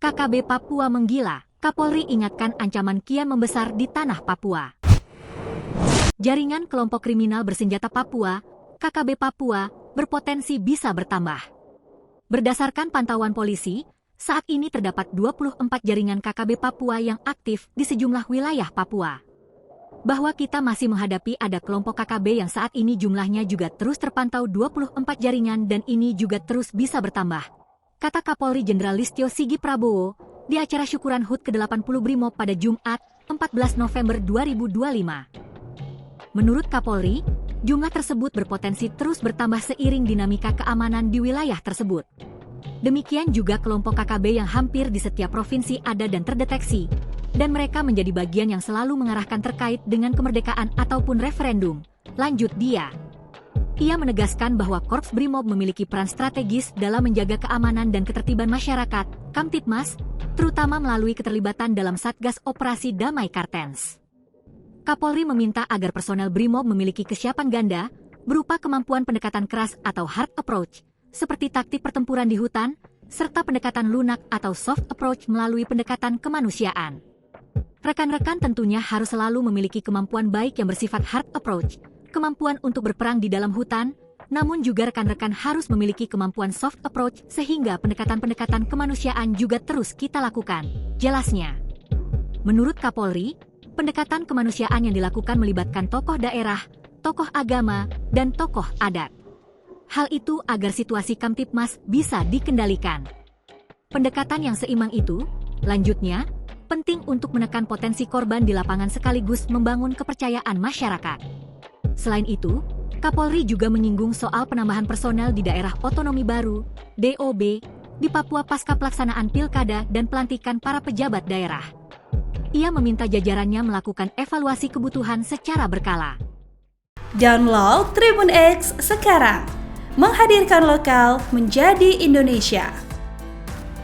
KKB Papua menggila, Kapolri ingatkan ancaman kian membesar di tanah Papua. Jaringan kelompok kriminal bersenjata Papua, KKB Papua, berpotensi bisa bertambah. Berdasarkan pantauan polisi, saat ini terdapat 24 jaringan KKB Papua yang aktif di sejumlah wilayah Papua. Bahwa kita masih menghadapi ada kelompok KKB yang saat ini jumlahnya juga terus terpantau 24 jaringan dan ini juga terus bisa bertambah, kata Kapolri Jenderal Listio Sigit Prabowo di acara syukuran HUT ke-80 Brimob pada Jumat, 14 November 2025. Menurut Kapolri, jumlah tersebut berpotensi terus bertambah seiring dinamika keamanan di wilayah tersebut. Demikian juga kelompok KKB yang hampir di setiap provinsi ada dan terdeteksi, dan mereka menjadi bagian yang selalu mengarahkan terkait dengan kemerdekaan ataupun referendum. Lanjut dia. Ia menegaskan bahwa Korps Brimob memiliki peran strategis dalam menjaga keamanan dan ketertiban masyarakat, Kamtibmas, terutama melalui keterlibatan dalam Satgas Operasi Damai Kartens. Kapolri meminta agar personel Brimob memiliki kesiapan ganda, berupa kemampuan pendekatan keras atau hard approach, seperti taktik pertempuran di hutan, serta pendekatan lunak atau soft approach melalui pendekatan kemanusiaan. Rekan-rekan tentunya harus selalu memiliki kemampuan baik yang bersifat hard approach, kemampuan untuk berperang di dalam hutan, namun juga rekan-rekan harus memiliki kemampuan soft approach sehingga pendekatan-pendekatan kemanusiaan juga terus kita lakukan, jelasnya. Menurut Kapolri, pendekatan kemanusiaan yang dilakukan melibatkan tokoh daerah, tokoh agama, dan tokoh adat. Hal itu agar situasi Kamtibmas bisa dikendalikan. Pendekatan yang seimbang itu, lanjutnya, penting untuk menekan potensi korban di lapangan sekaligus membangun kepercayaan masyarakat. Selain itu, Kapolri juga menyinggung soal penambahan personel di daerah otonomi baru, DOB, di Papua pasca pelaksanaan pilkada dan pelantikan para pejabat daerah. Ia meminta jajarannya melakukan evaluasi kebutuhan secara berkala. Download Tribun X sekarang, menghadirkan lokal menjadi Indonesia.